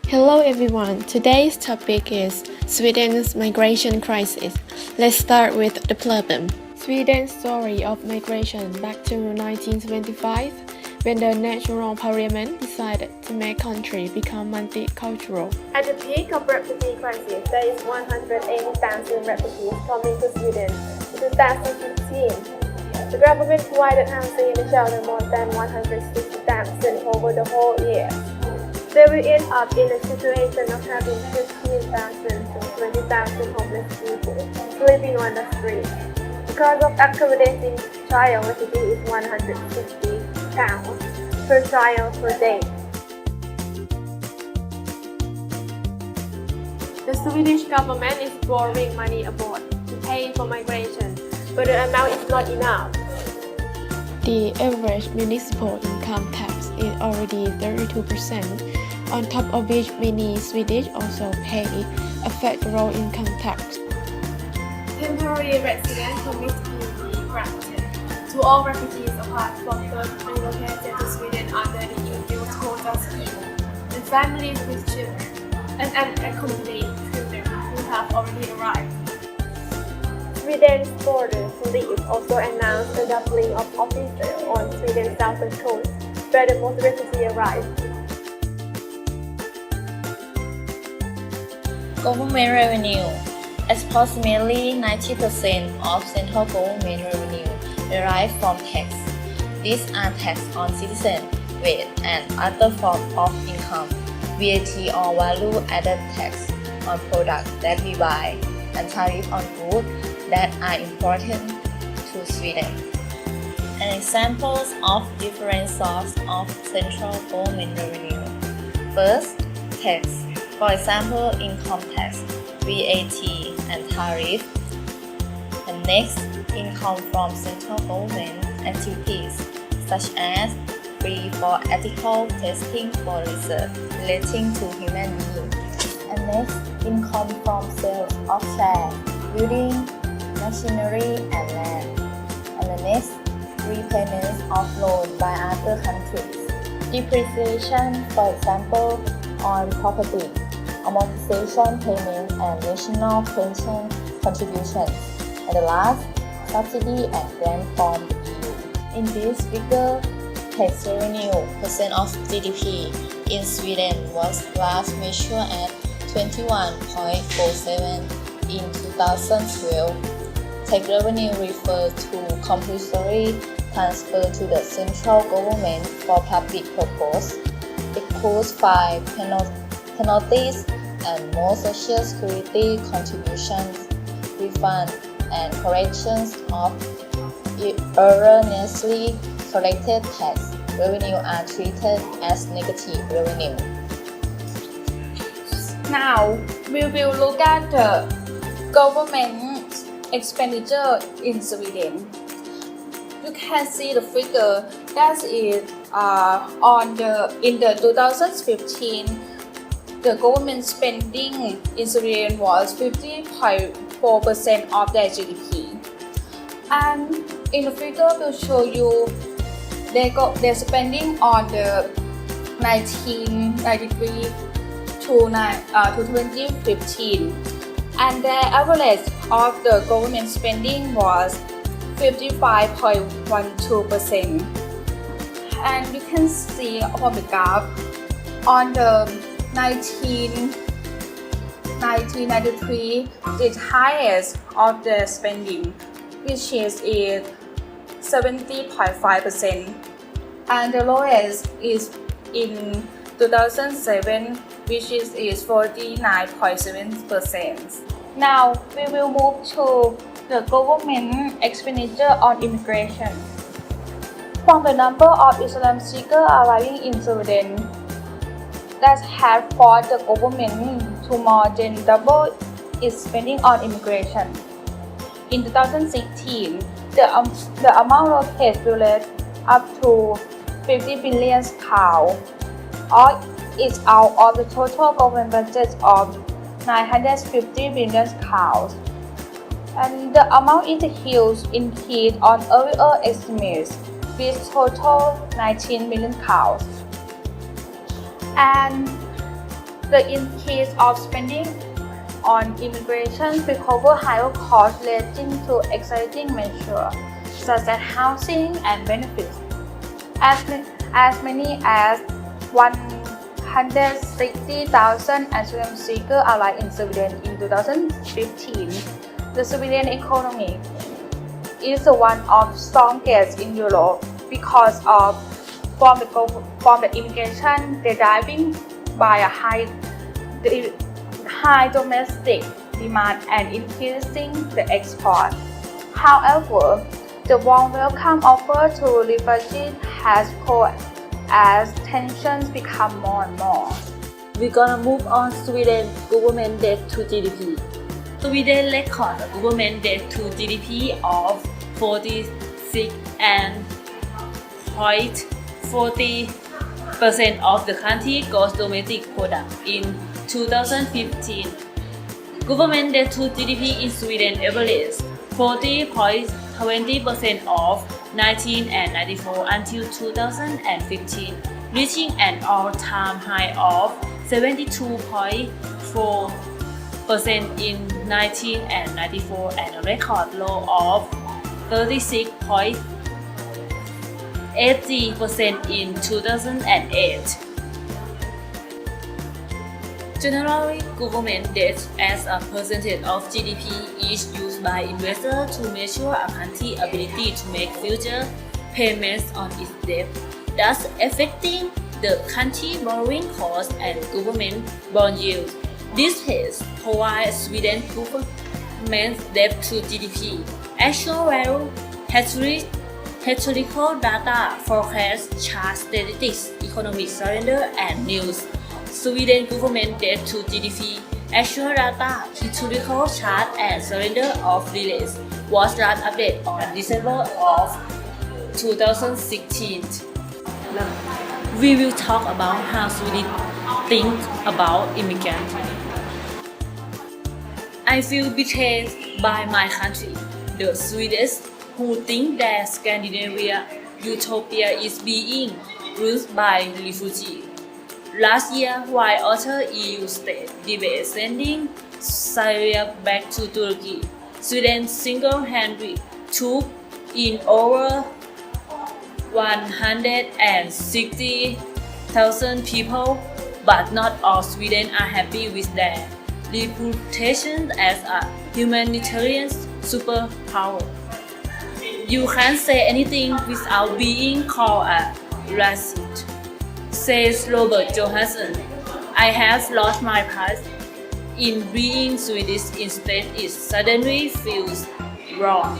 Hello everyone, today's topic is Sweden's migration crisis. Let's start with the problem. Sweden's story of migration back to 1925, when the National Parliament decided to make country become multicultural. At the peak of refugee crisis, there is 180,000 refugees coming to Sweden in 2015. The government provided housing and shelter more than 160,000 over the whole year. They will end up in a situation of having 15,000 to 20,000 homeless people sleeping on the street. The cost of accommodating child refugee is 160 pounds per child per day. The Swedish government is borrowing money abroad to pay for migration, but the amount is not enough. The average municipal income tax is already 32%, on top of which many Swedish also pay a federal income tax. Temporary residence permits will be granted to all refugees apart from those relocated to Sweden under the EU quota scheme, and families with children and unaccompanied children who have already arrived. Sweden's border police also announced the doubling of officers on Sweden's southern coast, where the most refugees arrive. Government revenue. Approximately 90% of central government revenue derive from tax. These are tax on citizen, wage, and other forms of income, VAT or value-added tax on products that we buy, and tariff on goods that are important to Sweden. An examples of different sources of central government revenue. First, tax. For example, income tax, VAT, and tariff. And next, income from central government activities, such as fee for ethical testing for research relating to human beings. And next, income from sales of shares, building, machinery, and land. And the next, repayments of loans by other countries. Depreciation, for example, on property, amortization payment, and national pension contributions. And the last, subsidy and grant from the EU. In this figure, tax revenue percent of GDP in Sweden was last measured at 21.47 in 2012. Tax revenue refers to compulsory transfer to the central government for public purpose. It includes fines, penalties, and more social security contributions, refunds, and corrections of erroneously collected tax revenue are treated as negative revenue. Now, we will look at the government expenditure in Sweden. You can see the figure that is in the 2015. The government spending in Sweden was 50.4% of their GDP. And in the figure will show you their spending on the 1993 to 2015. And the average of the government spending was 55.12%. And you can see from the graph on the 1993, the highest of the spending, which is 70.5%, and the lowest is in 2007, which is 49.7%. Now we will move to the government expenditure on immigration. From the number of asylum seekers arriving in Sweden, that has forced the government to more than double its spending on immigration. In 2016, the amount of tax related up to 50 billion pounds, or is out of the total government budget of 950 billion pounds. And the amount is a huge increase on earlier estimates, with total 19 million pounds. And The increase of spending on immigration will cover higher costs relating to existing measures such as housing and benefits. As many as 160,000 asylum seekers arrived in Sweden in 2015. The Sweden economy is one of strongest in Europe because of from the immigration deriving by a high domestic demand and increasing the export. However, the warm welcome offered to refugees has grown as tensions become more and more. We're gonna move on Sweden government debt to GDP. Sweden records a government debt to GDP of 46.40% of the country's gross domestic product in 2015. Government debt to GDP in Sweden averaged 40.20% of 1994 until 2015, reaching an all-time high of 72.4% in 1994 and a record low of 36.80% in 2008. Generally, government debt as a percentage of GDP is used by investors to measure a country's ability to make future payments on its debt, thus affecting the country's borrowing costs and government bond yields. This page provides Sweden's government debt to GDP, actual value, historical data, forecast, chart statistics, economic calendar, and news. Sweden government debt to GDP, actual data, historical chart, and calendar of release was last updated on December of 2016. We will talk about how Sweden think about immigrants. I feel betrayed by my country, the Swedes, who think that Scandinavia utopia is being ruled by refugees. Last year, while other EU states debated sending Syria back to Turkey, Sweden single-handedly took in over 160,000 people, but not all Sweden are happy with their reputation as a humanitarian superpower. You can't say anything without being called a racist, says Robert Johansson. I have lost my pride in being Swedish instead it suddenly feels wrong.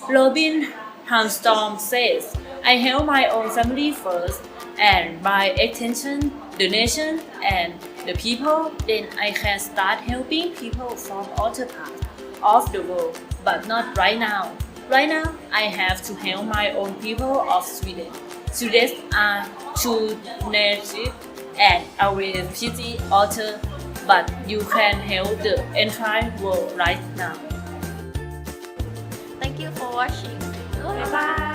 Robin Hanstorm says, I help my own family first and by extension the nation and the people, then I can start helping people from other parts of the world, but not right now. Right now, I have to help my own people of Sweden. Swedes are true native and always pity others, but you can help the entire world right now. Thank you for watching. Bye bye.